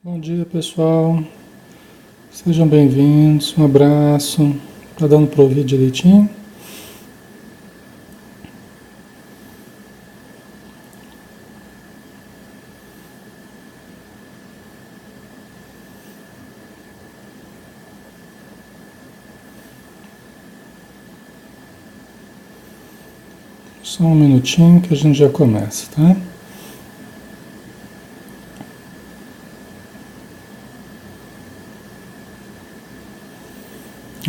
Bom dia, pessoal. Sejam bem-vindos. Um abraço. Tá dando para ouvir direitinho? Só um minutinho que a gente já começa, tá?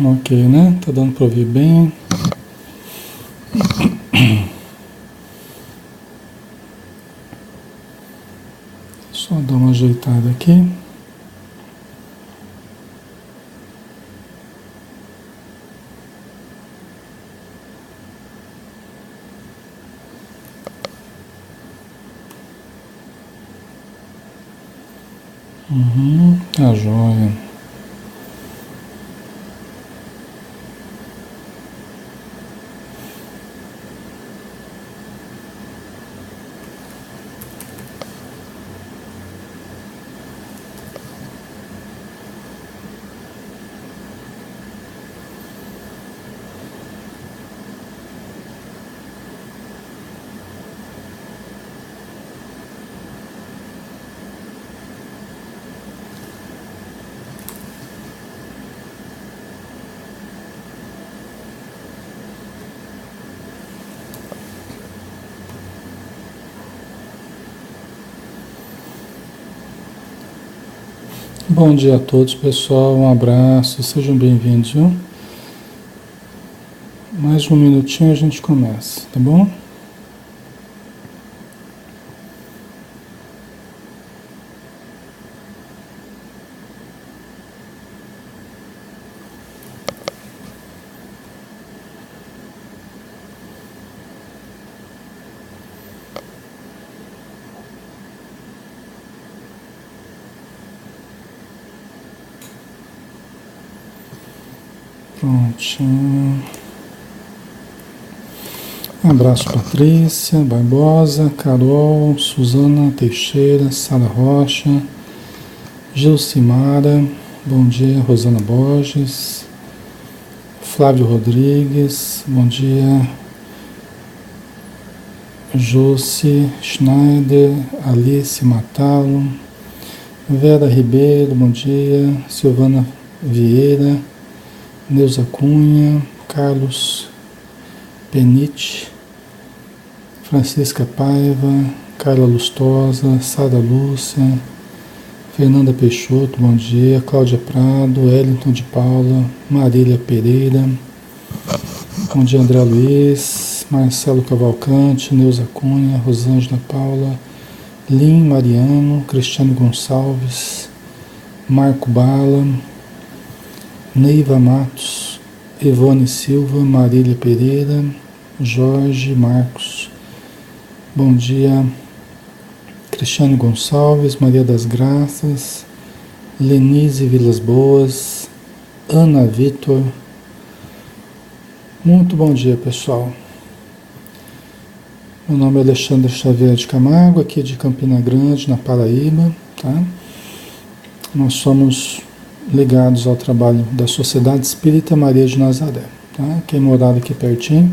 Ok, né? Tá dando para ouvir bem. Só dar uma ajeitada aqui. Tá joia. Bom dia a todos, pessoal. Um abraço. Sejam bem-vindos, viu? Mais um minutinho a gente começa, tá bom? Prontinho. Um abraço, Patrícia, Barbosa, Carol, Suzana Teixeira, Sara Rocha, Gilcimara, bom dia, Rosana Borges, Flávio Rodrigues, bom dia, Josi Schneider, Alice Matalo, Vera Ribeiro, bom dia, Silvana Vieira, Neuza Cunha, Carlos Penite, Francisca Paiva, Carla Lustosa, Sara Lúcia, Fernanda Peixoto, bom dia, Cláudia Prado, Wellington de Paula, Marília Pereira, bom dia, André Luiz, Marcelo Cavalcante, Neuza Cunha, Rosângela Paula, Lin Mariano, Cristiano Gonçalves, Marco Bala, Neiva Matos, Ivone Silva, Marília Pereira, Jorge Marcos, bom dia, Cristiano Gonçalves, Maria das Graças, Lenise Vilas Boas, Ana Vitor. Muito bom dia, pessoal. Meu nome é Alexandre Xavier de Camargo, aqui de Campina Grande, na Paraíba, tá? Nós somos ligados ao trabalho da Sociedade Espírita Maria de Nazaré, tá? Quem morar aqui pertinho,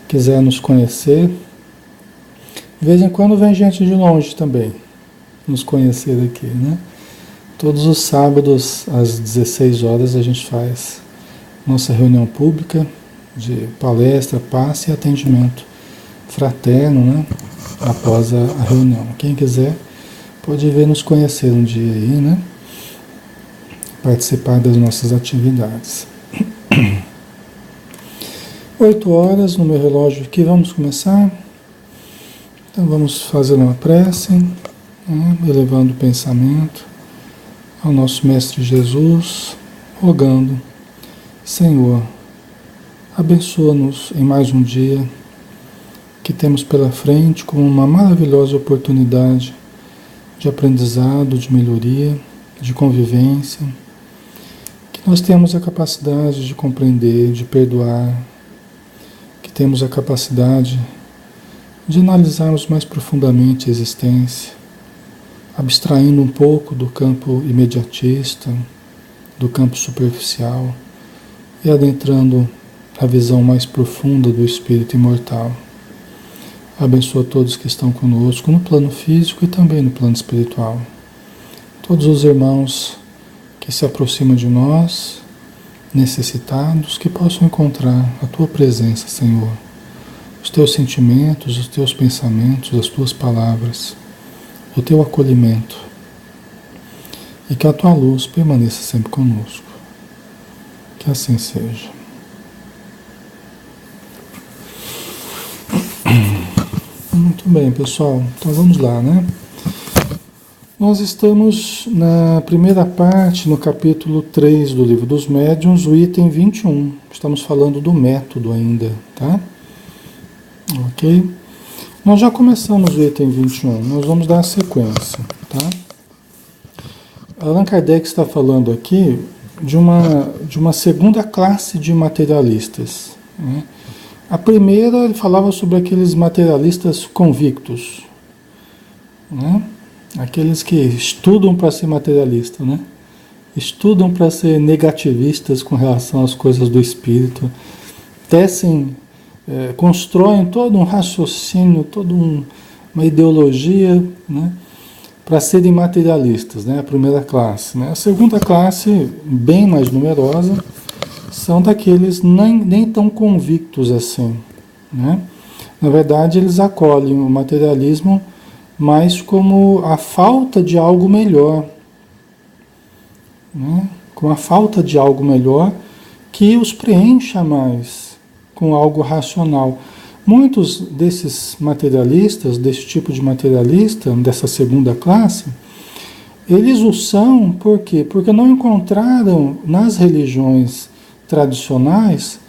quiser nos conhecer, de vez em quando vem gente de longe também nos conhecer aqui, né? Todos os sábados às 16 horas a gente faz nossa reunião pública de palestra, passe e atendimento fraterno, né? Após a reunião. Quem quiser pode vir nos conhecer um dia aí, né? Participar das nossas atividades. 8 horas no meu relógio aqui, vamos começar? Então vamos fazer uma prece, né? Elevando o pensamento ao nosso Mestre Jesus, rogando: Senhor, abençoa-nos em mais um dia que temos pela frente como uma maravilhosa oportunidade de aprendizado, de melhoria, de convivência, que nós temos a capacidade de compreender, de perdoar, que temos a capacidade de analisarmos mais profundamente a existência, abstraindo um pouco do campo imediatista, do campo superficial e adentrando a visão mais profunda do espírito imortal. Abençoa todos que estão conosco no plano físico e também no plano espiritual. Todos os irmãos que se aproximam de nós, necessitados, que possam encontrar a Tua presença, Senhor. Os Teus sentimentos, os Teus pensamentos, as Tuas palavras, o Teu acolhimento. E que a Tua luz permaneça sempre conosco. Que assim seja. Muito bem, pessoal. Então vamos lá, né? Nós estamos na primeira parte, no capítulo 3 do Livro dos Médiuns, o item 21. Estamos falando do método ainda, tá? Ok? Nós já começamos o item 21, nós vamos dar a sequência, tá? Allan Kardec está falando aqui de uma segunda classe de materialistas, né? A primeira, ele falava sobre aqueles materialistas convictos, né? Aqueles que estudam para ser materialista, né? Estudam para ser negativistas com relação às coisas do espírito, tecem, constroem todo um raciocínio, toda uma ideologia, né? Para serem materialistas, né? A primeira classe, né? A segunda classe, bem mais numerosa, são daqueles nem tão convictos assim, né? Na verdade, eles acolhem o materialismo mas como a falta de algo melhor, né? Com a falta de algo melhor que os preencha mais com algo racional. Muitos desses materialistas, desse tipo de materialista, dessa segunda classe, eles o são por quê? Porque não encontraram nas religiões tradicionais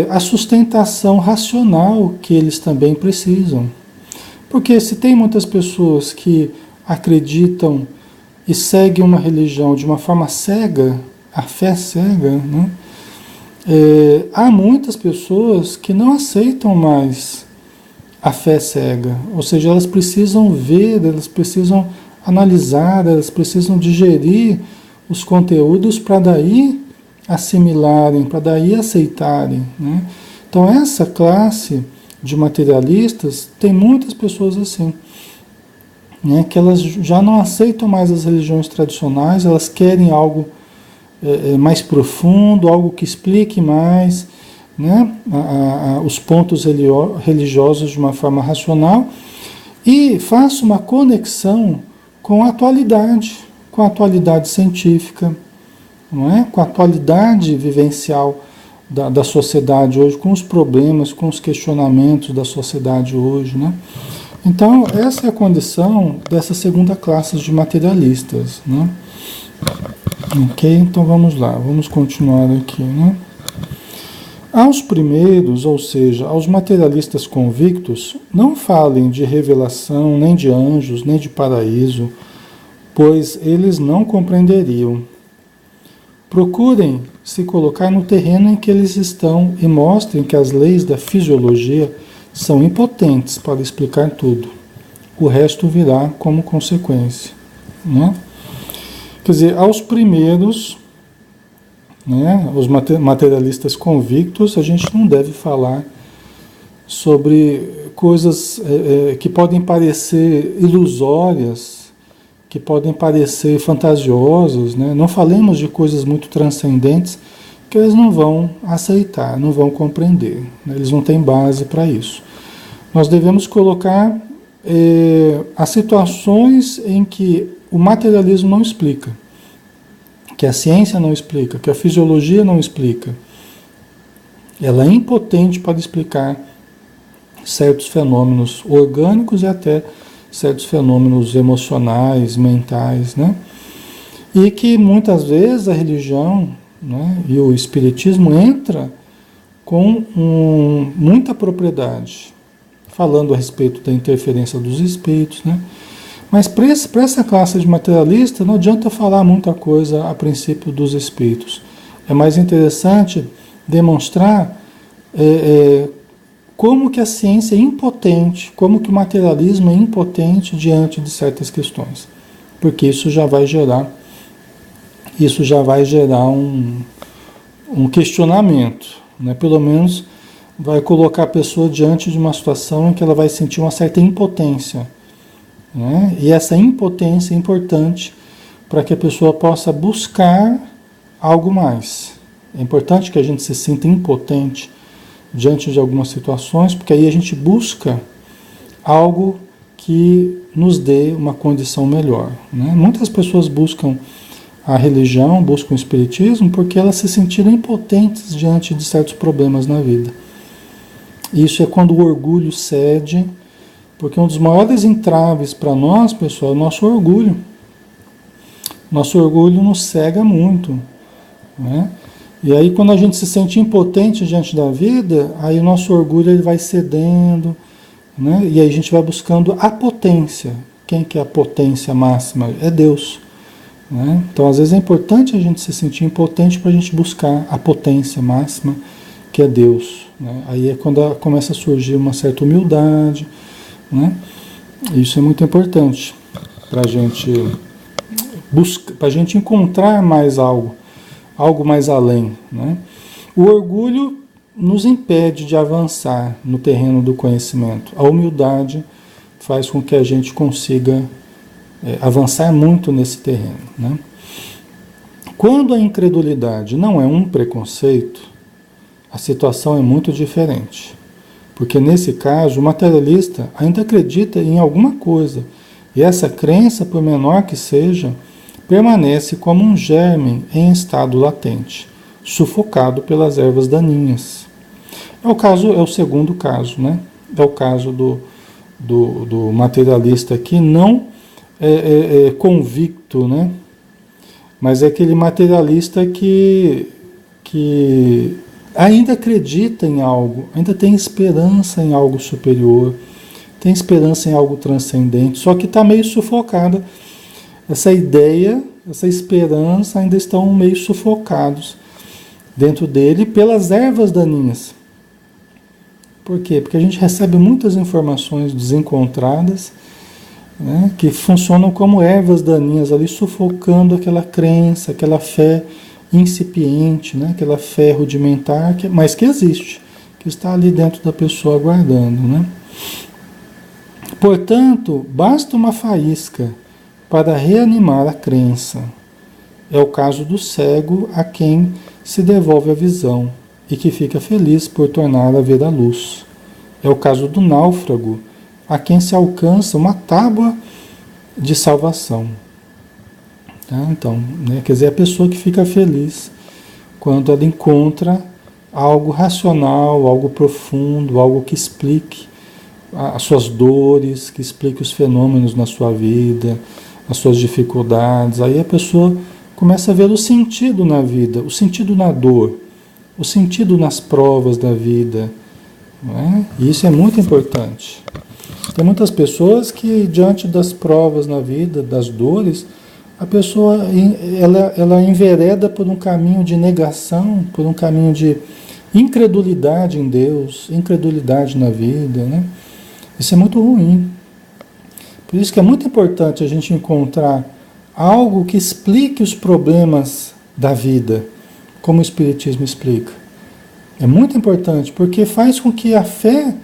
a sustentação racional que eles também precisam. Porque se tem muitas pessoas que acreditam e seguem uma religião de uma forma cega, a fé cega, né? Há muitas pessoas que não aceitam mais a fé cega. Ou seja, elas precisam ver, elas precisam analisar, elas precisam digerir os conteúdos para daí assimilarem, para daí aceitarem, né? Então essa classe de materialistas, tem muitas pessoas assim, né, que elas já não aceitam mais as religiões tradicionais, elas querem algo mais profundo, algo que explique mais, né, os pontos religiosos de uma forma racional e faça uma conexão com a atualidade científica, não é? Com a atualidade vivencial da sociedade hoje, com os problemas, com os questionamentos da sociedade hoje, né? Então, essa é a condição dessa segunda classe de materialistas, né? Ok? Então, vamos lá, vamos continuar aqui, né? Aos primeiros, ou seja, aos materialistas convictos, não falem de revelação, nem de anjos, nem de paraíso, pois eles não compreenderiam. Procurem se colocar no terreno em que eles estão e mostrem que as leis da fisiologia são impotentes para explicar tudo. O resto virá como consequência, né? Quer dizer, aos primeiros, né, os materialistas convictos, a gente não deve falar sobre coisas que podem parecer ilusórias, que podem parecer fantasiosas, né? Não falemos de coisas muito transcendentes que eles não vão aceitar, não vão compreender, né? Eles não têm base para isso. Nós devemos colocar as situações em que o materialismo não explica, que a ciência não explica, que a fisiologia não explica. Ela é impotente para explicar certos fenômenos orgânicos e até certos fenômenos emocionais, mentais, né? E que muitas vezes a religião, né, e o espiritismo entra com muita propriedade, falando a respeito da interferência dos espíritos, né? Mas para essa classe de materialista não adianta falar muita coisa a princípio dos espíritos. É mais interessante demonstrar como que a ciência é impotente, como que o materialismo é impotente diante de certas questões. Porque isso já vai gerar um questionamento, né? Pelo menos vai colocar a pessoa diante de uma situação em que ela vai sentir uma certa impotência, né? E essa impotência é importante para que a pessoa possa buscar algo mais. É importante que a gente se sinta impotente diante de algumas situações, porque aí a gente busca algo que nos dê uma condição melhor, né? Muitas pessoas buscam a religião, buscam o espiritismo, porque elas se sentiram impotentes diante de certos problemas na vida. Isso é quando o orgulho cede, porque um dos maiores entraves para nós, pessoal, é o nosso orgulho. Nosso orgulho nos cega muito, né? E aí quando a gente se sente impotente diante da vida, aí o nosso orgulho ele vai cedendo, né? E aí a gente vai buscando a potência. Quem que é a potência máxima? É Deus, né? Então às vezes é importante a gente se sentir impotente para a gente buscar a potência máxima, que é Deus, né? Aí é quando começa a surgir uma certa humildade, né? Isso é muito importante para a gente buscar, para a gente encontrar mais algo mais além, né? O orgulho nos impede de avançar no terreno do conhecimento. A humildade faz com que a gente consiga avançar muito nesse terreno, né? Quando a incredulidade não é um preconceito, a situação é muito diferente. Porque nesse caso, o materialista ainda acredita em alguma coisa, e essa crença, por menor que seja, permanece como um germe em estado latente, sufocado pelas ervas daninhas. É o segundo caso, né? É o caso do materialista que não é convicto, né? Mas é aquele materialista que ainda acredita em algo, ainda tem esperança em algo superior, tem esperança em algo transcendente, só que está meio sufocada. Essa ideia, essa esperança ainda estão meio sufocados dentro dele pelas ervas daninhas. Por quê? Porque a gente recebe muitas informações desencontradas, né, que funcionam como ervas daninhas ali, sufocando aquela crença, aquela fé incipiente, né, aquela fé rudimentar, mas que existe, que está ali dentro da pessoa aguardando, né? Portanto, basta uma faísca para reanimar a crença. É o caso do cego a quem se devolve a visão e que fica feliz por tornar a ver a luz. É o caso do náufrago a quem se alcança uma tábua de salvação. Tá? Então, né, quer dizer, a pessoa que fica feliz quando ela encontra algo racional, algo profundo, algo que explique as suas dores, que explique os fenômenos na sua vida, as suas dificuldades. Aí a pessoa começa a ver o sentido na vida, o sentido na dor, o sentido nas provas da vida, né? E isso é muito importante. Tem muitas pessoas que, diante das provas na vida, das dores, a pessoa ela envereda por um caminho de negação, por um caminho de incredulidade em Deus, incredulidade na vida, né? Isso é muito ruim. Por isso que é muito importante a gente encontrar algo que explique os problemas da vida, como o Espiritismo explica. É muito importante, porque faz com que a fé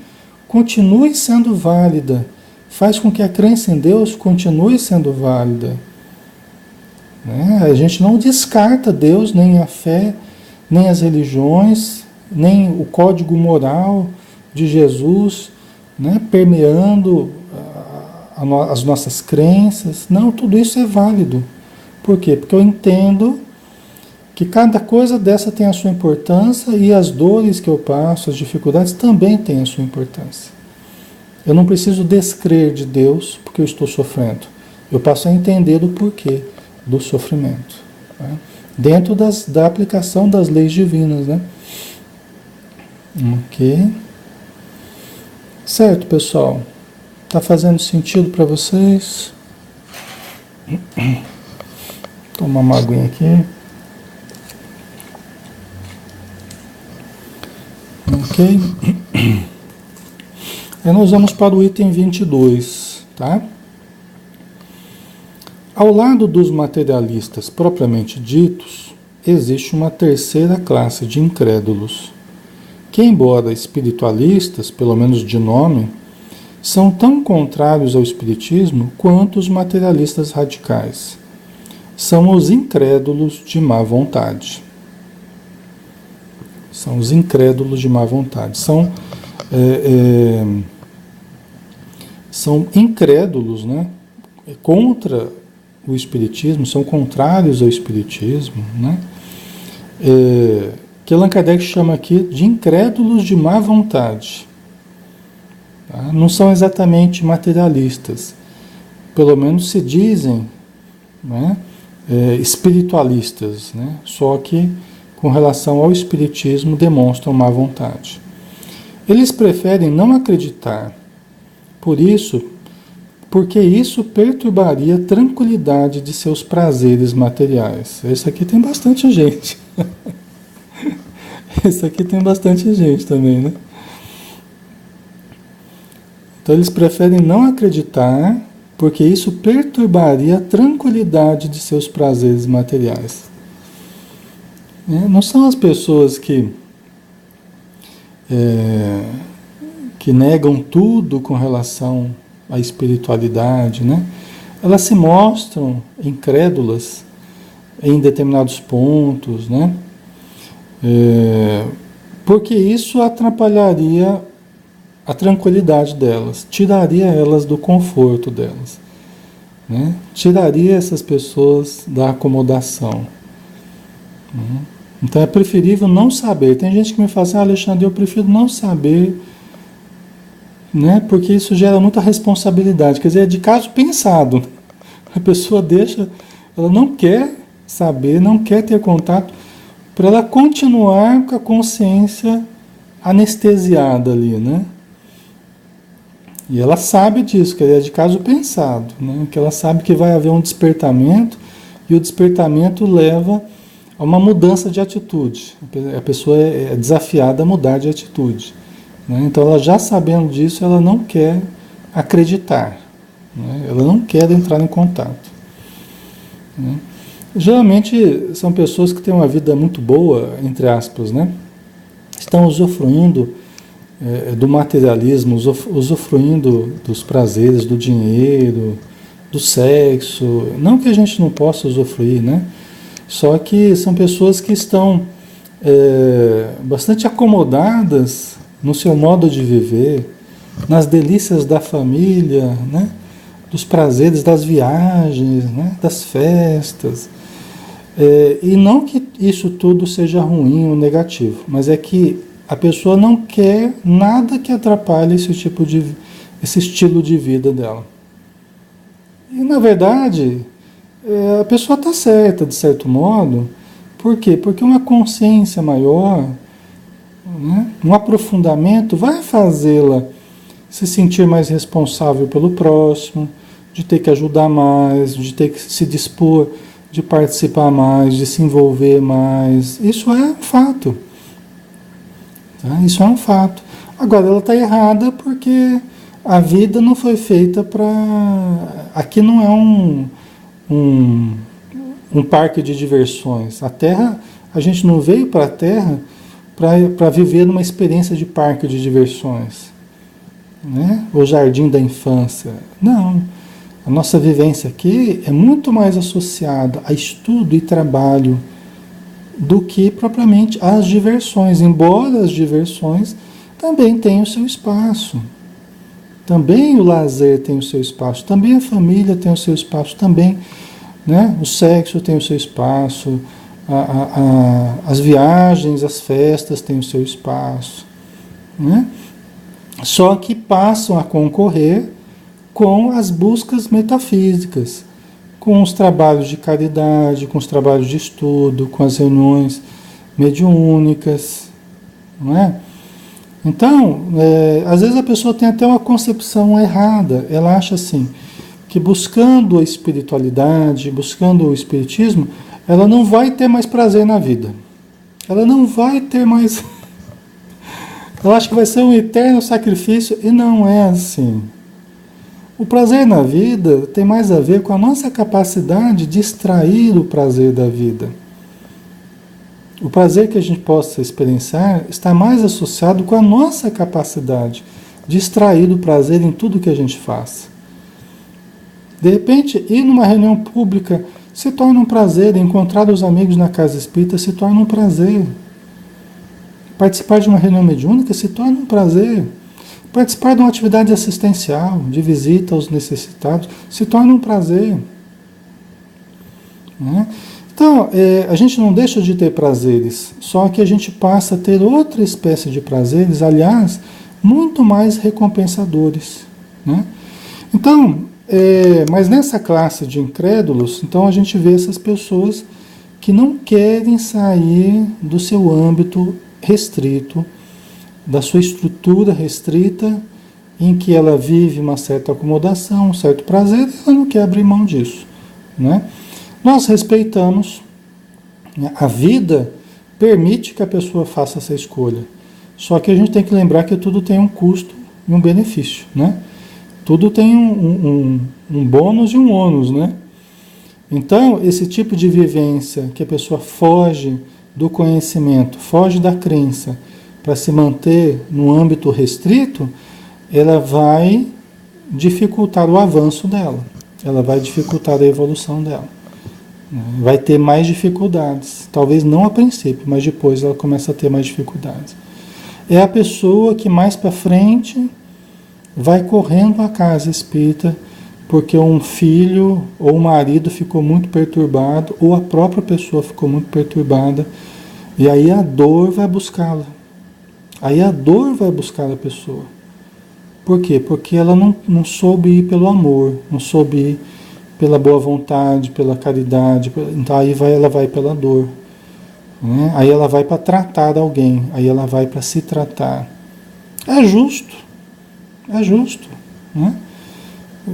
continue sendo válida, faz com que a crença em Deus continue sendo válida. Né? A gente não descarta Deus, nem a fé, nem as religiões, nem o código moral de Jesus, né, permeando as nossas crenças. Não, tudo isso é válido. Por quê? Porque eu entendo que cada coisa dessa tem a sua importância e as dores que eu passo, as dificuldades também têm a sua importância. Eu não preciso descrer de Deus porque eu estou sofrendo. Eu passo a entender o porquê do sofrimento, né? Dentro da aplicação das leis divinas, né? Ok. Certo, pessoal? Tá fazendo sentido para vocês? Tomar uma aguinha aqui. Ok? Aí nós vamos para o item 22, tá? Ao lado dos materialistas propriamente ditos, existe uma terceira classe de incrédulos, que, embora espiritualistas, pelo menos de nome, são tão contrários ao espiritismo quanto os materialistas radicais. São os incrédulos de má vontade. São os incrédulos de má vontade. São incrédulos, né? Contra o espiritismo, são contrários ao espiritismo, né? Que Allan Kardec chama aqui de incrédulos de má vontade. Tá? Não são exatamente materialistas, pelo menos se dizem, né? Espiritualistas, né? Só que com relação ao espiritismo demonstram má vontade. Eles preferem não acreditar, porque isso perturbaria a tranquilidade de seus prazeres materiais. Esse aqui tem bastante gente. Esse aqui tem bastante gente também, né? Então eles preferem não acreditar, porque isso perturbaria a tranquilidade de seus prazeres materiais. Não são as pessoas que negam tudo com relação à espiritualidade, né? Elas se mostram incrédulas em determinados pontos, né? Porque isso atrapalharia a tranquilidade delas, tiraria elas do conforto delas, né? Tiraria essas pessoas da acomodação, né? Então é preferível não saber. Tem gente que me fala assim, Alexandre, eu prefiro não saber, né? Porque isso gera muita responsabilidade. Quer dizer, é de caso pensado. A pessoa deixa, ela não quer saber, não quer ter contato, para ela continuar com a consciência anestesiada ali, né? E ela sabe disso, que é de caso pensado, né? Que ela sabe que vai haver um despertamento, e o despertamento leva a uma mudança de atitude. A pessoa é desafiada a mudar de atitude, né? Então, ela já sabendo disso, ela não quer acreditar, né? Ela não quer entrar em contato, né? Geralmente são pessoas que têm uma vida muito boa, entre aspas, né? Estão usufruindo do materialismo, usufruindo dos prazeres, do dinheiro, do sexo. Não que a gente não possa usufruir, né? Só que são pessoas que estão bastante acomodadas no seu modo de viver, nas delícias da família, né? Dos prazeres das viagens, né? Das festas. E não que isso tudo seja ruim ou negativo, mas é que a pessoa não quer nada que atrapalhe esse estilo de vida dela. E, na verdade, a pessoa está certa, de certo modo. Por quê? Porque uma consciência maior, né, um aprofundamento, vai fazê-la se sentir mais responsável pelo próximo, de ter que ajudar mais, de ter que se dispor, de participar mais, de se envolver mais. Isso é um fato. Tá? Isso é um fato. Agora, ela está errada porque a vida não foi feita para... Aqui não é um parque de diversões. A Terra, a gente não veio para a Terra para viver numa experiência de parque de diversões, né? O jardim da infância. Não. A nossa vivência aqui é muito mais associada a estudo e trabalho do que propriamente às diversões, embora as diversões também tenham o seu espaço. Também o lazer tem o seu espaço, também a família tem o seu espaço, também, né, o sexo tem o seu espaço, as viagens, as festas têm o seu espaço, né? Só que passam a concorrer com as buscas metafísicas, com os trabalhos de caridade, com os trabalhos de estudo, com as reuniões mediúnicas, não é? Então, às vezes a pessoa tem até uma concepção errada. Ela acha assim, que buscando a espiritualidade, buscando o espiritismo, ela não vai ter mais prazer na vida. Ela não vai ter mais... Eu acho que vai ser um eterno sacrifício e não é assim. O prazer na vida tem mais a ver com a nossa capacidade de extrair o prazer da vida. O prazer que a gente possa experienciar está mais associado com a nossa capacidade de extrair o prazer em tudo que a gente faz. De repente, ir numa reunião pública se torna um prazer, encontrar os amigos na casa espírita se torna um prazer. Participar de uma reunião mediúnica se torna um prazer. Participar de uma atividade assistencial, de visita aos necessitados, se torna um prazer. Né? Então, a gente não deixa de ter prazeres, só que a gente passa a ter outra espécie de prazeres, aliás, muito mais recompensadores. Né? Então, mas nessa classe de incrédulos, então a gente vê essas pessoas que não querem sair do seu âmbito restrito, da sua estrutura restrita, em que ela vive uma certa acomodação, um certo prazer, e ela não quer abrir mão disso. Né? Nós respeitamos, né? A vida permite que a pessoa faça essa escolha. Só que a gente tem que lembrar que tudo tem um custo e um benefício. Né? Tudo tem um bônus e um ônus. Né? Então, esse tipo de vivência que a pessoa foge do conhecimento, foge da crença, para se manter no âmbito restrito, ela vai dificultar o avanço dela, ela vai dificultar a evolução dela. Vai ter mais dificuldades, talvez não a princípio, mas depois ela começa a ter mais dificuldades. É a pessoa que mais para frente vai correndo à casa espírita porque um filho ou um marido ficou muito perturbado, ou a própria pessoa ficou muito perturbada, e aí a dor vai buscá-la. Aí a dor vai buscar a pessoa. Por quê? Porque ela não soube ir pelo amor, não soube ir pela boa vontade, pela caridade. Então aí ela vai pela dor. Né? Aí ela vai para tratar alguém, aí ela vai para se tratar. É justo. Né?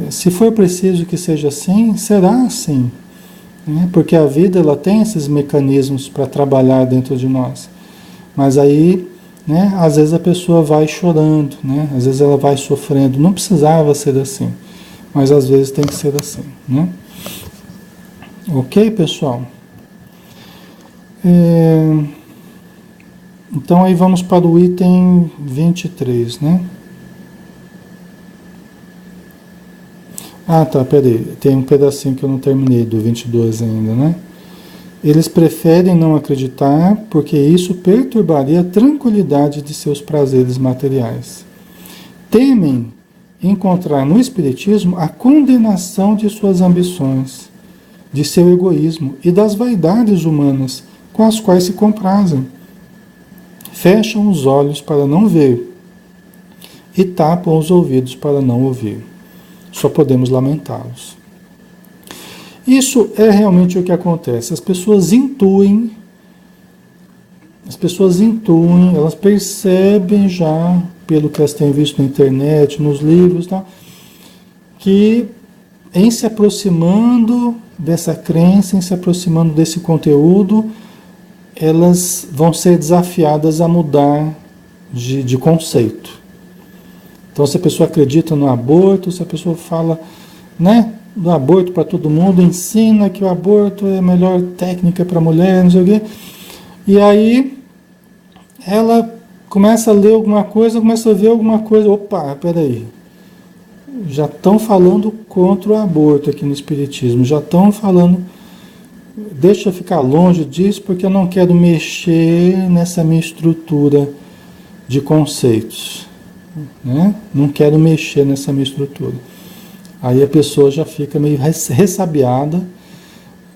Se for preciso que seja assim, será assim. Né? Porque a vida ela tem esses mecanismos para trabalhar dentro de nós. Mas aí, né, às vezes a pessoa vai chorando, né? Às vezes ela vai sofrendo. Não precisava ser assim, mas às vezes tem que ser assim. Né? Ok, pessoal? Então aí vamos para o item 23, né? Ah, tá, peraí. Tem um pedacinho que eu não terminei, do 22 ainda, né? Eles preferem não acreditar porque isso perturbaria a tranquilidade de seus prazeres materiais. Temem encontrar no Espiritismo a condenação de suas ambições, de seu egoísmo e das vaidades humanas com as quais se comprazem. Fecham os olhos para não ver e tapam os ouvidos para não ouvir. Só podemos lamentá-los. Isso é realmente o que acontece. As pessoas intuem, elas percebem já, pelo que elas têm visto na internet, nos livros, tá, que em se aproximando dessa crença, em se aproximando desse conteúdo, elas vão ser desafiadas a mudar de conceito. Então, se a pessoa acredita no aborto, se a pessoa fala, né, do aborto para todo mundo, ensina que o aborto é a melhor técnica para a mulher, não sei o quê. E aí ela começa a ler alguma coisa, começa a ver alguma coisa. Opa, peraí. Já estão falando contra o aborto aqui no Espiritismo. Já estão falando, deixa eu ficar longe disso porque eu não quero mexer nessa minha estrutura de conceitos. Né? Não quero mexer nessa minha estrutura. Aí a pessoa já fica meio ressabiada,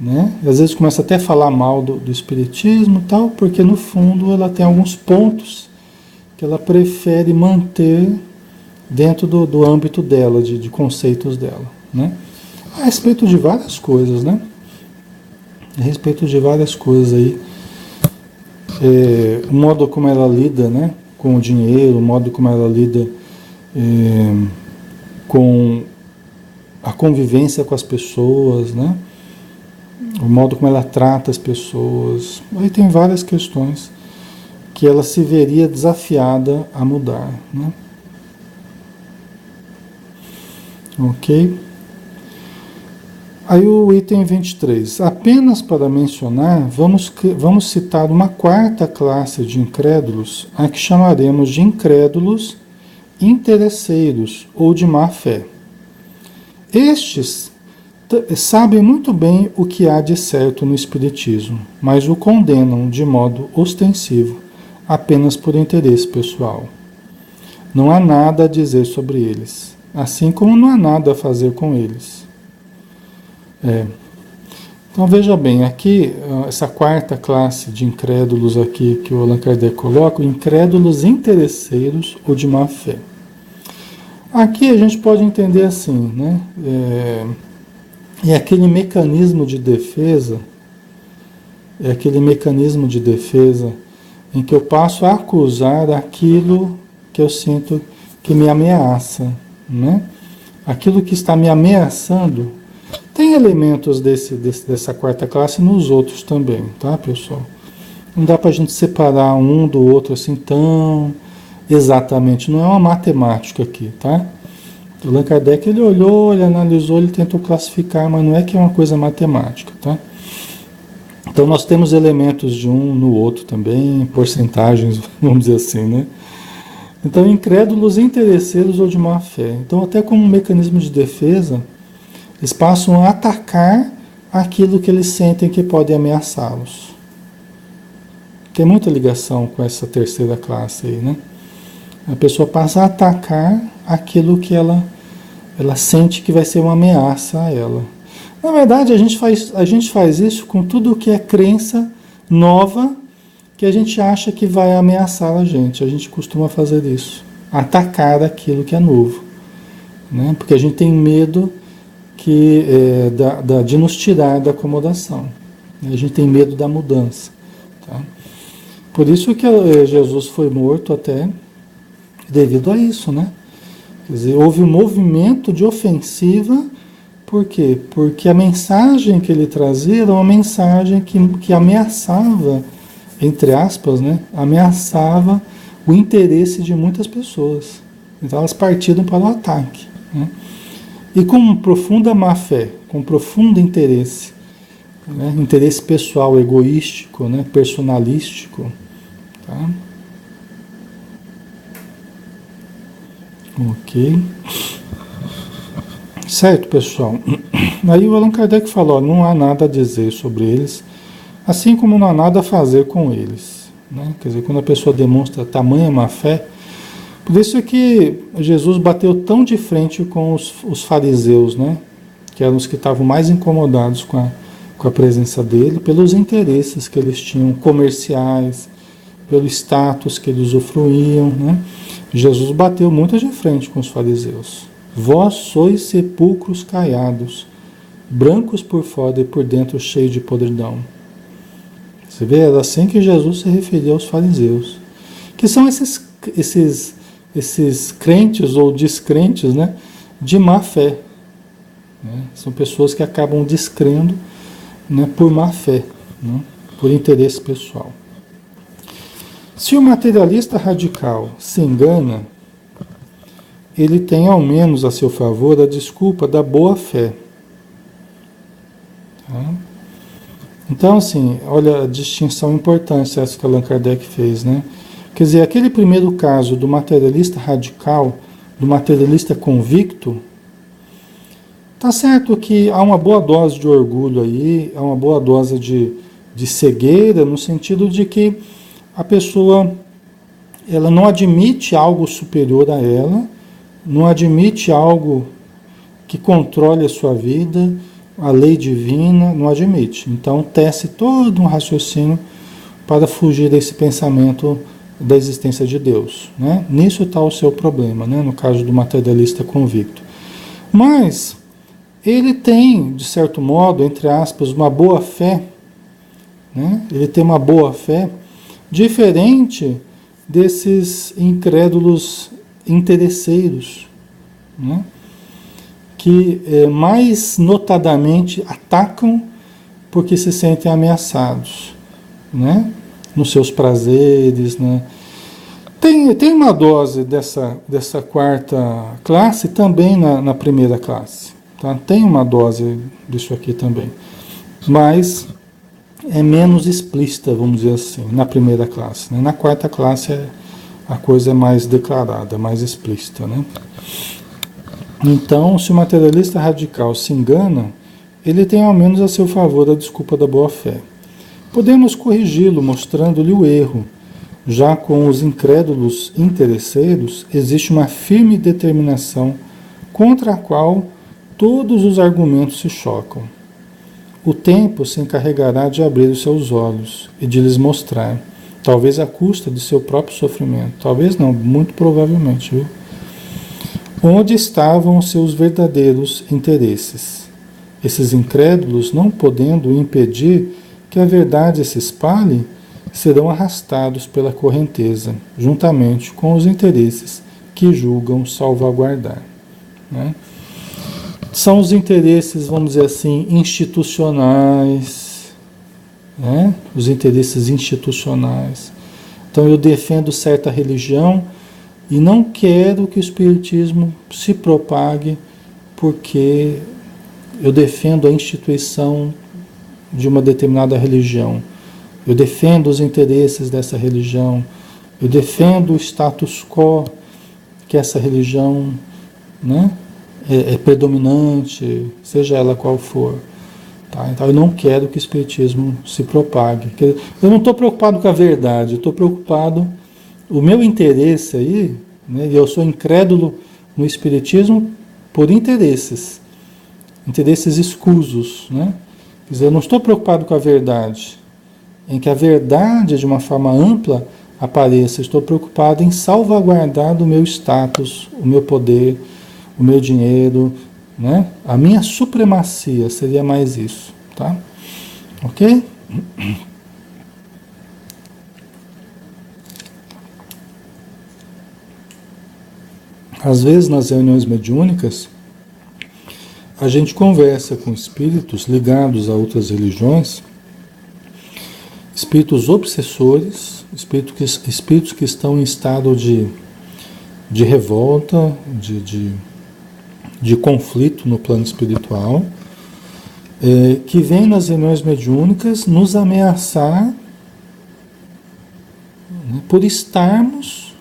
né? Às vezes começa até a falar mal do Espiritismo e tal, porque no fundo ela tem alguns pontos que ela prefere manter dentro do âmbito dela, de conceitos dela, né? A respeito de várias coisas, né? A respeito de várias coisas aí. O modo como ela lida, né, com o dinheiro, o modo como ela lida com a convivência com as pessoas, né? O modo como ela trata as pessoas. Aí tem várias questões que ela se veria desafiada a mudar, né? Ok? Aí o item 23. Apenas para mencionar, vamos citar uma quarta classe de incrédulos, a que chamaremos de incrédulos interesseiros ou de má fé. Estes sabem muito bem o que há de certo no Espiritismo, mas o condenam de modo ostensivo, apenas por interesse pessoal. Não há nada a dizer sobre eles, assim como não há nada a fazer com eles. Então veja bem, aqui, essa quarta classe de incrédulos aqui que o Allan Kardec coloca, incrédulos interesseiros ou de má fé. Aqui a gente pode entender assim, né? É aquele mecanismo de defesa, em que eu passo a acusar aquilo que eu sinto que me ameaça, né? Aquilo que está me ameaçando. Tem elementos dessa quarta classe nos outros também, tá, pessoal? Não dá para a gente separar um do outro assim tão exatamente. Não é uma matemática aqui, tá? O Allan Kardec, ele olhou, ele analisou, ele tentou classificar, mas não é que é uma coisa matemática, tá? Então nós temos elementos de um no outro também, porcentagens, vamos dizer assim, né? Então, incrédulos interesseiros ou de má fé. Então, até como um mecanismo de defesa, eles passam a atacar aquilo que eles sentem que pode ameaçá-los. Tem muita ligação com essa terceira classe aí, né? A pessoa passa a atacar aquilo que ela sente que vai ser uma ameaça a ela. Na verdade, a gente faz isso com tudo que é crença nova que a gente acha que vai ameaçar a gente. A gente costuma fazer isso. Atacar aquilo que é novo, né? Porque a gente tem medo de nos tirar da acomodação. A gente tem medo da mudança. Tá? Por isso que Jesus foi morto até devido a isso, né? Quer dizer, houve um movimento de ofensiva. Por quê? Porque a mensagem que ele trazia era uma mensagem que ameaçava, entre aspas, né? Ameaçava o interesse de muitas pessoas. Então elas partiram para o ataque, né? E com profunda má fé, com profundo interesse, né? Interesse pessoal, egoístico, né? Personalístico. Tá? Ok. Certo, pessoal? Aí o Allan Kardec falou, não há nada a dizer sobre eles, assim como não há nada a fazer com eles, né? Quer dizer, quando a pessoa demonstra tamanha má fé, por isso é que Jesus bateu tão de frente com os fariseus, né? Que eram os que estavam mais incomodados com a presença dele, pelos interesses que eles tinham comerciais, pelo status que eles usufruíam, né? Jesus bateu muito de frente com os fariseus. Vós sois sepulcros caiados, brancos por fora e por dentro cheios de podridão. Você vê, era assim que Jesus se referia aos fariseus, que são esses crentes ou descrentes, né, de má fé, né? São pessoas que acabam descrendo, né, por má fé, né, por interesse pessoal. Se o materialista radical se engana, ele tem ao menos a seu favor a desculpa da boa fé. Tá? Então, assim, olha a distinção importante essa que Allan Kardec fez, né? Quer dizer, aquele primeiro caso do materialista radical, do materialista convicto, tá certo que há uma boa dose de orgulho aí, há uma boa dose de cegueira, no sentido de que a pessoa ela não admite algo superior a ela, não admite algo que controle a sua vida, a lei divina, não admite. Então tece todo um raciocínio para fugir desse pensamento da existência de Deus, né? Nisso está o seu problema, né? No caso do materialista convicto. Mas ele tem, de certo modo, entre aspas, uma boa fé, né? Ele tem uma boa fé diferente desses incrédulos interesseiros, né? Que mais notadamente atacam porque se sentem ameaçados, né? nos seus prazeres, né? Tem uma dose dessa quarta classe também na primeira classe, tá? Tem uma dose disso aqui também, mas é menos explícita, vamos dizer assim, na primeira classe, né? Na quarta classe a coisa é mais declarada, mais explícita, né? Então, se o materialista radical se engana, ele tem ao menos a seu favor a desculpa da boa-fé. Podemos corrigi-lo mostrando-lhe o erro. Já com os incrédulos interesseiros, existe uma firme determinação contra a qual todos os argumentos se chocam. O tempo se encarregará de abrir os seus olhos e de lhes mostrar, talvez à custa de seu próprio sofrimento, talvez não, muito provavelmente, viu? Onde estavam os seus verdadeiros interesses. Esses incrédulos, não podendo impedir que a verdade se espalhe, serão arrastados pela correnteza, juntamente com os interesses que julgam salvaguardar, né? São os interesses, vamos dizer assim, institucionais, né? Os interesses institucionais. Então eu defendo certa religião e não quero que o espiritismo se propague porque eu defendo a instituição de uma determinada religião. Eu defendo os interesses dessa religião. Eu defendo o status quo que essa religião, né, é predominante, seja ela qual for. Tá? Então eu não quero que o espiritismo se propague. Eu não estou preocupado com a verdade, eu estou preocupado. O meu interesse aí, né, e eu sou incrédulo no espiritismo por interesses escusos, né? Quer dizer, eu não estou preocupado com a verdade, em que a verdade de uma forma ampla apareça. Estou preocupado em salvaguardar do meu status, o meu poder, o meu dinheiro, né? A minha supremacia seria mais isso, tá? Ok? Às vezes nas reuniões mediúnicas a gente conversa com espíritos ligados a outras religiões, espíritos obsessores, espíritos que estão em estado de revolta, de conflito no plano espiritual, que vêm nas reuniões mediúnicas nos ameaçar, né, por estarmos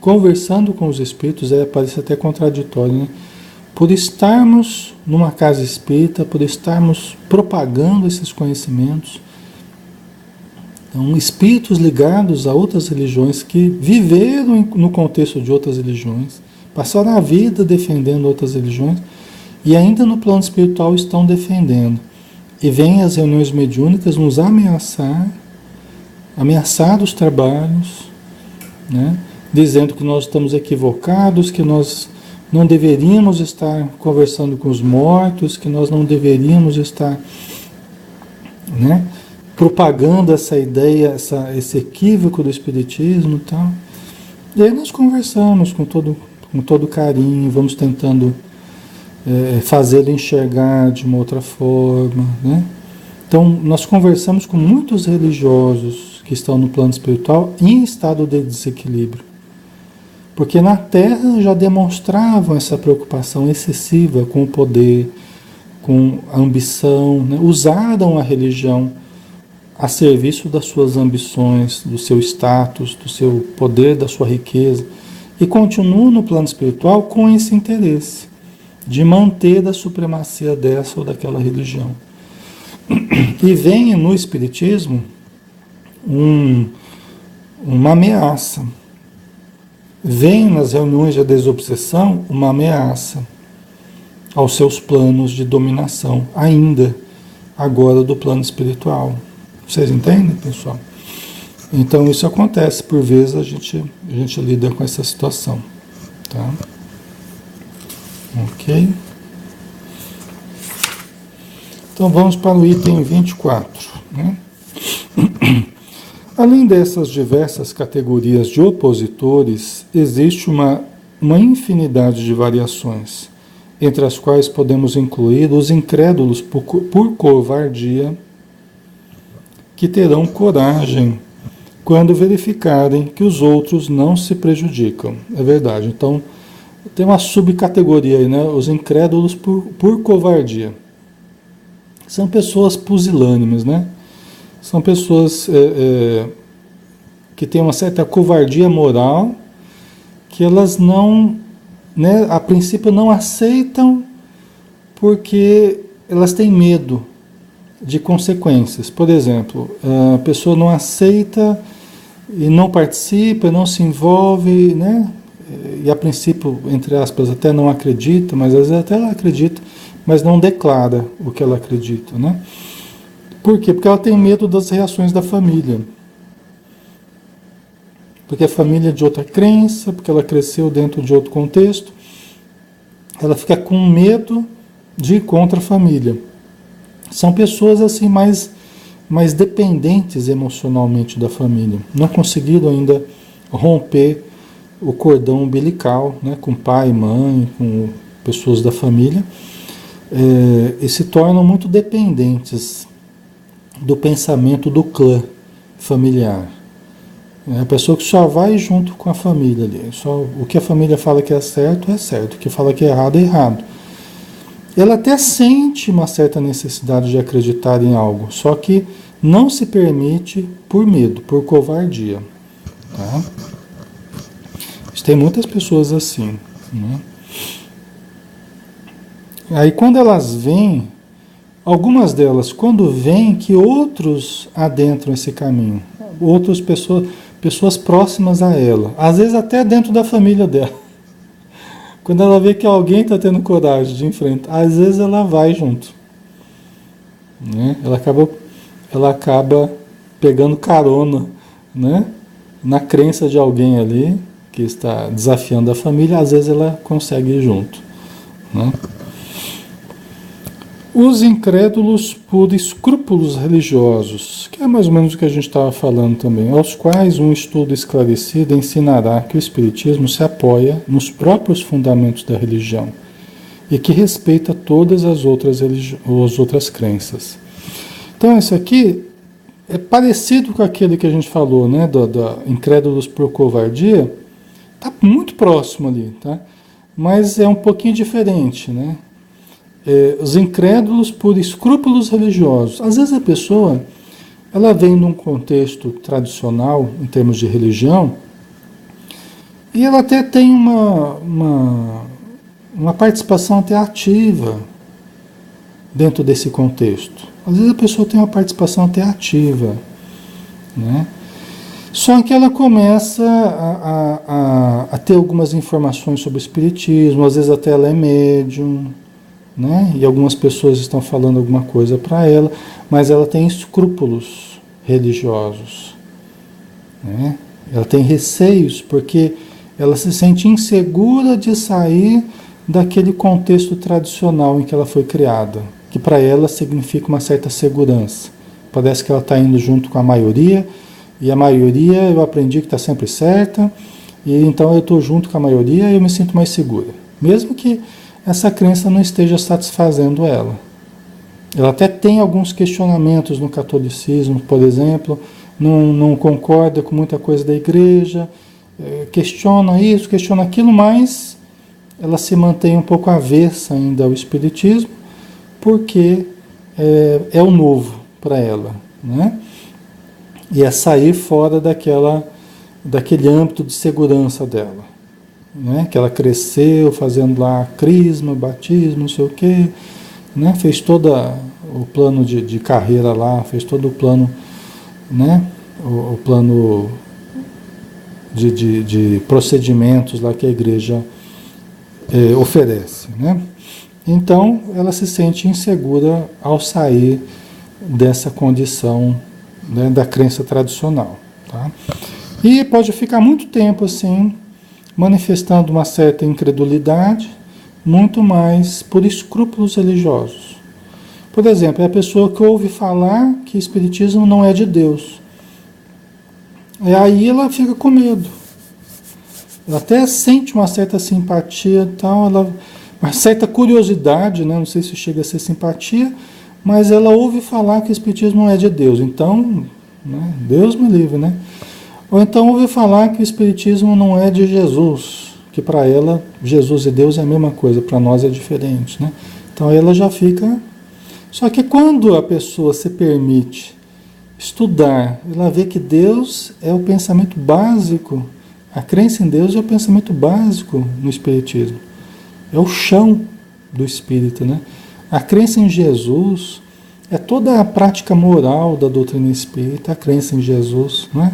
conversando com os espíritos. Parece até contraditório, né? Por estarmos numa casa espírita, por estarmos propagando esses conhecimentos. Então, espíritos ligados a outras religiões que viveram no contexto de outras religiões, passaram a vida defendendo outras religiões e ainda no plano espiritual estão defendendo. E vêm as reuniões mediúnicas nos ameaçar os trabalhos, né? Dizendo que nós estamos equivocados, que nós não deveríamos estar conversando com os mortos, que nós não deveríamos estar, né, propagando essa ideia, esse equívoco do espiritismo e tal. E aí nós conversamos com todo carinho, vamos tentando fazê-lo enxergar de uma outra forma, né? Então nós conversamos com muitos religiosos que estão no plano espiritual em estado de desequilíbrio. Porque na Terra já demonstravam essa preocupação excessiva com o poder, com a ambição, né? Usaram a religião a serviço das suas ambições, do seu status, do seu poder, da sua riqueza. E continuam no plano espiritual com esse interesse de manter a supremacia dessa ou daquela religião. E vem no espiritismo uma ameaça. Vem nas reuniões de desobsessão uma ameaça aos seus planos de dominação, ainda agora do plano espiritual. Vocês entendem, pessoal? Então isso acontece, por vezes a gente lida com essa situação, tá? Ok? Então vamos para o item 24, né? Além dessas diversas categorias de opositores, existe uma infinidade de variações, entre as quais podemos incluir os incrédulos por covardia, que terão coragem quando verificarem que os outros não se prejudicam. É verdade. Então, tem uma subcategoria aí, né? Os incrédulos por covardia. São pessoas pusilânimes, né? São pessoas que têm uma certa covardia moral, que elas não, né, a princípio não aceitam porque elas têm medo de consequências. Por exemplo, a pessoa não aceita e não participa, não se envolve, né? E a princípio, entre aspas, até não acredita, mas às vezes até ela acredita, mas não declara o que ela acredita, né? Por quê? Porque ela tem medo das reações da família. Porque a família é de outra crença, porque ela cresceu dentro de outro contexto, ela fica com medo de ir contra a família. São pessoas assim mais dependentes emocionalmente da família. Não conseguiram ainda romper o cordão umbilical, né, com pai, mãe, com pessoas da família, e se tornam muito dependentes do pensamento do clã familiar. É a pessoa que só vai junto com a família ali. Só, o que a família fala que é certo, o que fala que é errado. Ela até sente uma certa necessidade de acreditar em algo, só que não se permite por medo, por covardia. Tá? Tem muitas pessoas assim. Né? Aí quando elas vêm, algumas delas, quando veem que outros adentram esse caminho, outras pessoas próximas a ela, às vezes até dentro da família dela, quando ela vê que alguém está tendo coragem de enfrentar, às vezes ela vai junto. Né? Ela acaba pegando carona, né? Na crença de alguém ali que está desafiando a família, às vezes ela consegue ir junto. Né? Os incrédulos por escrúpulos religiosos, que é mais ou menos o que a gente estava falando também, aos quais um estudo esclarecido ensinará que o Espiritismo se apoia nos próprios fundamentos da religião e que respeita todas as outras crenças. Então, isso aqui é parecido com aquele que a gente falou, né, da incrédulos por covardia, está muito próximo ali, tá? Mas é um pouquinho diferente, né? Os incrédulos por escrúpulos religiosos. Às vezes a pessoa, ela vem num contexto tradicional, em termos de religião, e ela até tem uma participação até ativa dentro desse contexto. Às vezes a pessoa tem uma participação até ativa, né? Só que ela começa a ter algumas informações sobre o espiritismo, às vezes até ela é médium, né? E algumas pessoas estão falando alguma coisa para ela, mas ela tem escrúpulos religiosos, né? Ela tem receios porque ela se sente insegura de sair daquele contexto tradicional em que ela foi criada, que para ela significa uma certa segurança. Parece que ela está indo junto com a maioria, e a maioria eu aprendi que está sempre certa, e então eu estou junto com a maioria e eu me sinto mais segura, mesmo que essa crença não esteja satisfazendo ela. Ela até tem alguns questionamentos no catolicismo, por exemplo, não concorda com muita coisa da igreja, questiona isso, questiona aquilo, mas ela se mantém um pouco avessa ainda ao espiritismo, porque é o novo para ela, né? E é sair fora daquele âmbito de segurança dela, né? Que ela cresceu fazendo lá crisma, batismo, não sei o quê, né? Fez todo o plano de carreira lá, fez todo o plano, né? O plano de procedimentos lá que a igreja oferece, né? Então ela se sente insegura ao sair dessa condição, né, da crença tradicional, tá? E pode ficar muito tempo assim, manifestando uma certa incredulidade, muito mais por escrúpulos religiosos. Por exemplo, é a pessoa que ouve falar que o espiritismo não é de Deus. E aí ela fica com medo. Ela até sente uma certa simpatia, tal, uma certa curiosidade, né? Não sei se chega a ser simpatia, mas ela ouve falar que o espiritismo não é de Deus. Então, né, Deus me livre, né? Ou então ouve falar que o Espiritismo não é de Jesus, que para ela Jesus e Deus é a mesma coisa, para nós é diferente, né? Então ela já fica... Só que quando a pessoa se permite estudar, ela vê que Deus é o pensamento básico, a crença em Deus é o pensamento básico no Espiritismo, é o chão do espírita, né? A crença em Jesus é toda a prática moral da doutrina espírita, a crença em Jesus, né?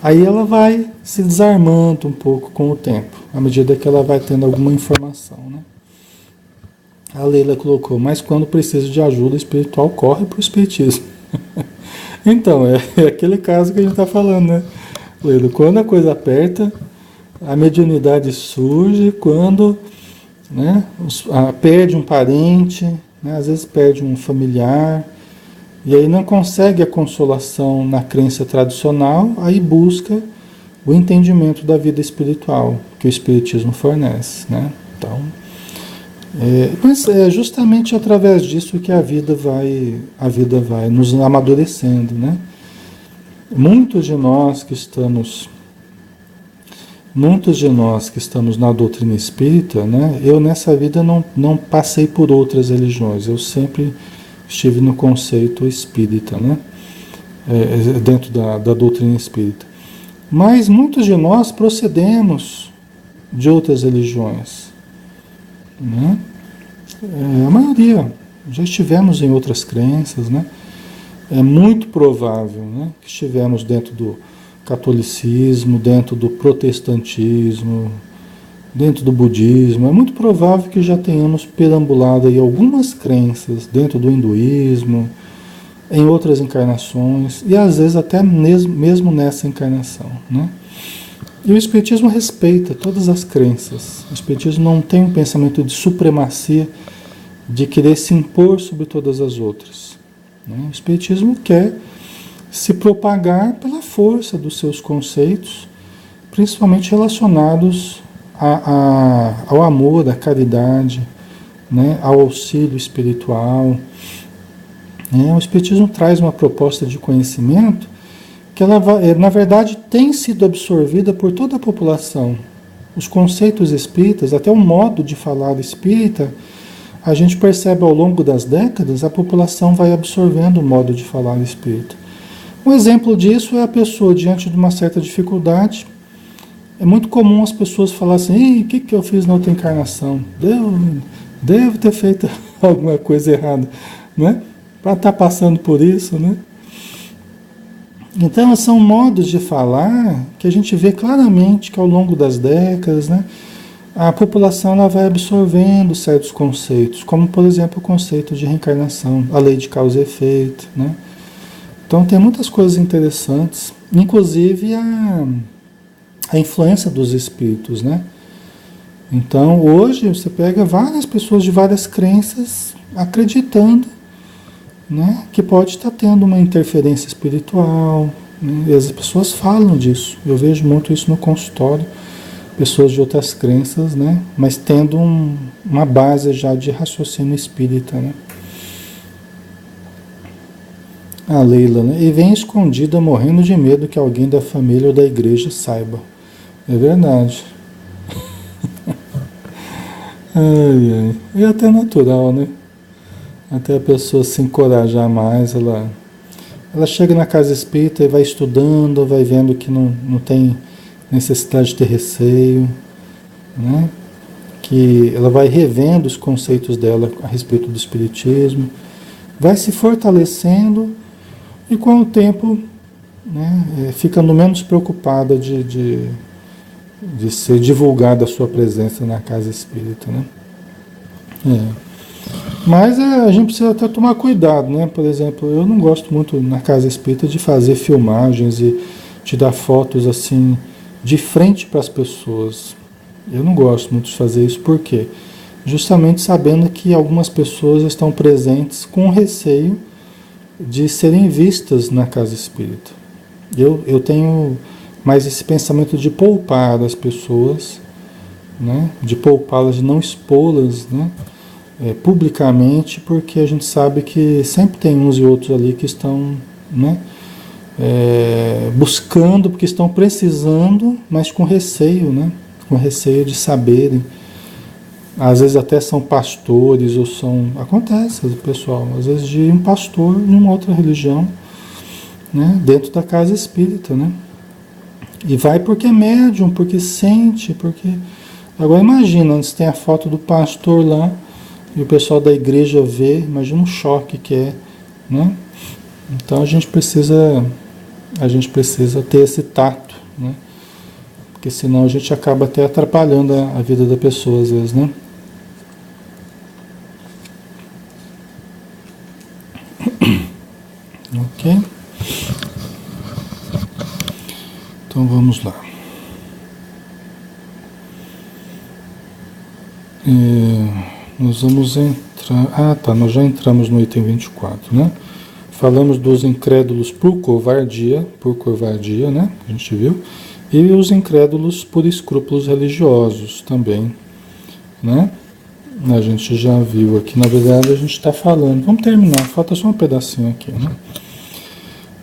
Aí ela vai se desarmando um pouco com o tempo, à medida que ela vai tendo alguma informação, né? A Leila colocou, mas quando precisa de ajuda espiritual, corre para o Espiritismo. Então, é aquele caso que a gente está falando, né, Leila? Quando a coisa aperta, a mediunidade surge, quando, né, perde um parente, né, às vezes perde um familiar, e aí não consegue a consolação na crença tradicional, aí busca o entendimento da vida espiritual que o Espiritismo fornece, né? Então, mas é justamente através disso que a vida vai nos amadurecendo, né? Muitos de nós que estamos na doutrina espírita, né? Eu nessa vida não passei por outras religiões, eu sempre estive no conceito espírita, né? Dentro da doutrina espírita. Mas muitos de nós procedemos de outras religiões, né? A maioria já estivemos em outras crenças, né? É muito provável, né, que estivemos dentro do catolicismo, dentro do protestantismo, dentro do budismo. É muito provável que já tenhamos perambulado aí algumas crenças dentro do hinduísmo, em outras encarnações, e às vezes até mesmo nessa encarnação, né? E o Espiritismo respeita todas as crenças. O Espiritismo não tem um pensamento de supremacia, de querer se impor sobre todas as outras, né? O Espiritismo quer se propagar pela força dos seus conceitos, principalmente relacionados ao amor, à caridade, né? Ao auxílio espiritual. O Espiritismo traz uma proposta de conhecimento que ela na verdade tem sido absorvida por toda a população. Os conceitos espíritas, até o modo de falar espírita, a gente percebe ao longo das décadas, a população vai absorvendo o modo de falar espírita. Um exemplo disso é a pessoa diante de uma certa dificuldade. É muito comum as pessoas falarem assim, o que eu fiz na outra encarnação? Devo ter feito alguma coisa errada, né? Para estar passando por isso, né? Então, são modos de falar que a gente vê claramente que ao longo das décadas, né, a população ela vai absorvendo certos conceitos, como, por exemplo, o conceito de reencarnação, a lei de causa e efeito, né? Então, tem muitas coisas interessantes, inclusive a influência dos espíritos, né? Então, hoje, você pega várias pessoas de várias crenças acreditando, né, que pode estar tendo uma interferência espiritual, né, e as pessoas falam disso. Eu vejo muito isso no consultório, pessoas de outras crenças, né, mas tendo uma base já de raciocínio espírita, né. A Leila, né, e vem escondida morrendo de medo que alguém da família ou da igreja saiba. É verdade. Ai, ai. É até natural, né? Até a pessoa se encorajar mais, ela chega na casa espírita e vai estudando, vai vendo que não tem necessidade de ter receio, né? Que ela vai revendo os conceitos dela a respeito do espiritismo, vai se fortalecendo e com o tempo, né, ficando menos preocupada de ser divulgada a sua presença na casa espírita, né? Mas a gente precisa até tomar cuidado, né? Por exemplo, eu não gosto muito na casa espírita de fazer filmagens e de dar fotos assim de frente para as pessoas. Eu não gosto muito de fazer isso, por quê? Justamente sabendo que algumas pessoas estão presentes com receio de serem vistas na casa espírita. Eu tenho mais esse pensamento de poupar as pessoas, né? De poupá-las, de não expô-las, né? Publicamente, porque a gente sabe que sempre tem uns e outros ali que estão, né, buscando, porque estão precisando, mas com receio, né? Com receio de saberem. Às vezes até são pastores ou são... Acontece, pessoal, às vezes de um pastor de uma outra religião, né? Dentro da casa espírita, né? E vai porque é médium, porque sente, porque... Agora imagina, antes tem a foto do pastor lá, e o pessoal da igreja vê, imagina um choque que é, né? Então a gente precisa ter esse tato, né? Porque senão a gente acaba até atrapalhando a vida da pessoa às vezes, né? Ok? Então vamos lá. Nós vamos entrar... nós já entramos no item 24, né? Falamos dos incrédulos por covardia, né? A gente viu. E os incrédulos por escrúpulos religiosos também, né? A gente já viu aqui, na verdade a gente está falando. Vamos terminar, falta só um pedacinho aqui, né?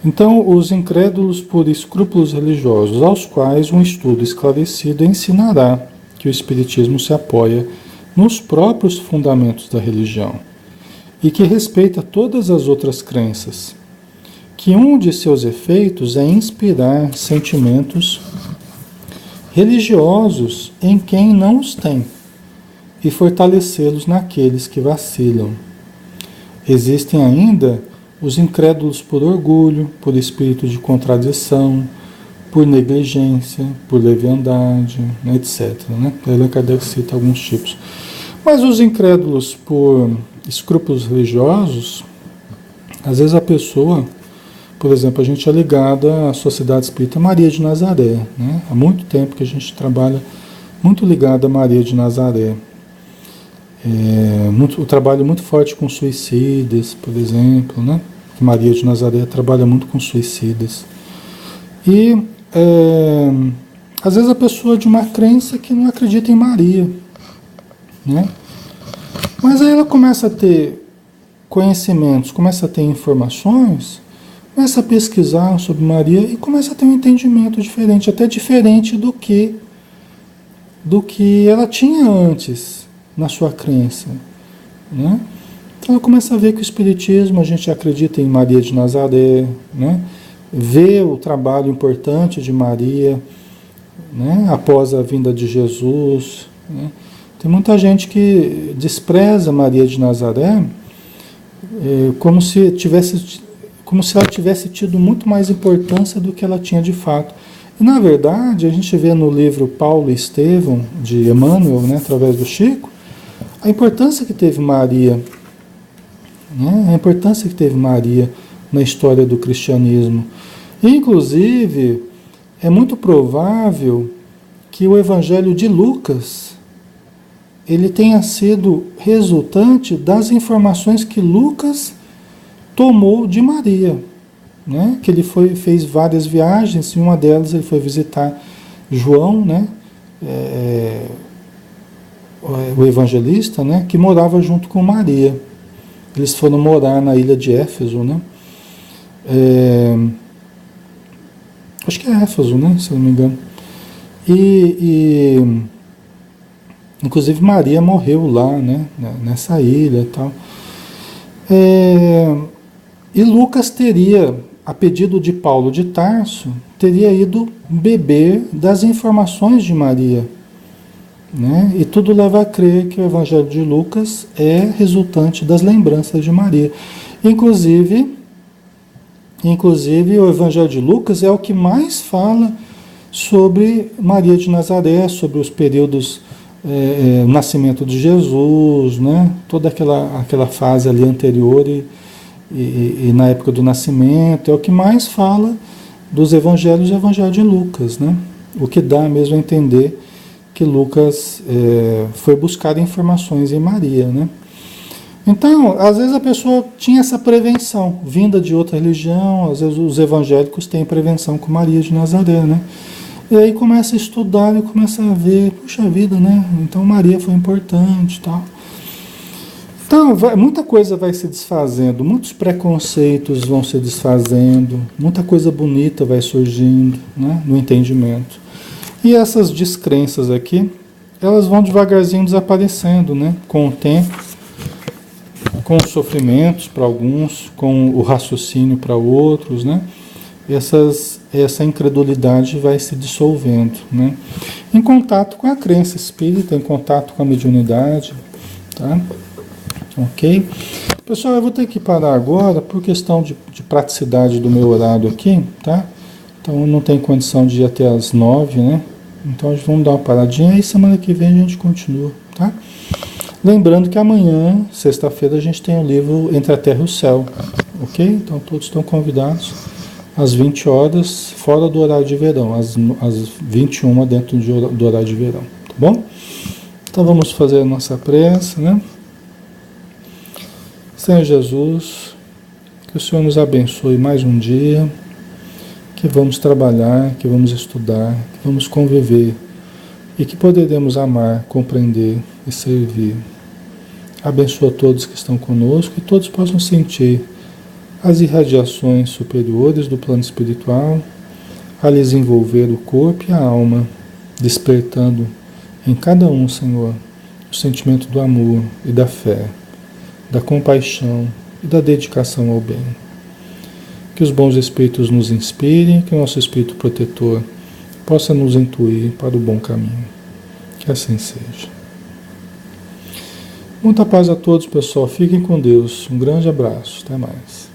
Então, os incrédulos por escrúpulos religiosos, aos quais um estudo esclarecido ensinará que o Espiritismo se apoia nos próprios fundamentos da religião e que respeita todas as outras crenças, que um de seus efeitos é inspirar sentimentos religiosos em quem não os tem e fortalecê-los naqueles que vacilam. Existem ainda os incrédulos por orgulho, por espírito de contradição, por negligência, por leviandade, etc. Né? Allan Kardec cita alguns tipos. Mas os incrédulos por escrúpulos religiosos, às vezes a pessoa, por exemplo, a gente é ligado à Sociedade Espírita Maria de Nazaré, né? Há muito tempo que a gente trabalha muito ligado a Maria de Nazaré. O trabalho muito forte com suicidas, por exemplo, né? Maria de Nazaré trabalha muito com suicidas. E às vezes a pessoa de uma crença que não acredita em Maria, né? Mas aí ela começa a ter conhecimentos, começa a ter informações, começa a pesquisar sobre Maria e começa a ter um entendimento diferente, até diferente do que ela tinha antes na sua crença, né? Então ela começa a ver que o Espiritismo, a gente acredita em Maria de Nazaré, né? Vê o trabalho importante de Maria, né? Após a vinda de Jesus, né? Tem muita gente que despreza Maria de Nazaré como se ela tivesse tido muito mais importância do que ela tinha de fato. E, na verdade, a gente vê no livro Paulo e Estevão, de Emmanuel, né, através do Chico, a importância que teve Maria, né, a importância que teve Maria na história do cristianismo. E, inclusive, é muito provável que o Evangelho de Lucas ele tenha sido resultante das informações que Lucas tomou de Maria, né? Que ele fez várias viagens, em uma delas ele foi visitar João, né? O evangelista, né? Que morava junto com Maria. Eles foram morar na ilha de Éfeso, né? Acho que é Éfeso, né? Se eu não me engano. Inclusive Maria morreu lá, né? Nessa ilha e tal. E Lucas teria, a pedido de Paulo de Tarso, teria ido beber das informações de Maria, né? E tudo leva a crer que o Evangelho de Lucas é resultante das lembranças de Maria. Inclusive o Evangelho de Lucas é o que mais fala sobre Maria de Nazaré, sobre os períodos, o nascimento de Jesus, né? Toda aquela fase ali anterior e na época do nascimento, é o que mais fala dos evangelhos e o Evangelho de Lucas, né? O que dá mesmo a entender que Lucas foi buscar informações em Maria, né? Então, às vezes a pessoa tinha essa prevenção, vinda de outra religião, às vezes os evangélicos têm prevenção com Maria de Nazaré, né? E aí começa a estudar e começa a ver, puxa vida, né? Então Maria foi importante e tal. Então, muita coisa vai se desfazendo, muitos preconceitos vão se desfazendo, muita coisa bonita vai surgindo, né, no entendimento. E essas descrenças aqui, elas vão devagarzinho desaparecendo, né, com o tempo, com os sofrimentos para alguns, com o raciocínio para outros, né? Essa incredulidade vai se dissolvendo, né? Em contato com a crença espírita, em contato com a mediunidade, tá? Ok? Pessoal, eu vou ter que parar agora por questão de praticidade do meu horário aqui, tá? Então não tem condição de ir até as 9, né? Então vamos dar uma paradinha e semana que vem a gente continua, tá? Lembrando que amanhã, sexta-feira, a gente tem o livro Entre a Terra e o Céu, ok? Então todos estão convidados às 20 horas, fora do horário de verão, às 21 dentro do horário de verão, tá bom? Então vamos fazer a nossa prece, né? Senhor Jesus, que o Senhor nos abençoe mais um dia, que vamos trabalhar, que vamos estudar, que vamos conviver e que poderemos amar, compreender e servir. Abençoa todos que estão conosco e todos possam sentir as irradiações superiores do plano espiritual a lhes envolver o corpo e a alma, despertando em cada um, Senhor, o sentimento do amor e da fé, da compaixão e da dedicação ao bem. Que os bons espíritos nos inspirem, que o nosso espírito protetor possa nos intuir para o bom caminho. Que assim seja. Muita paz a todos, pessoal. Fiquem com Deus. Um grande abraço. Até mais.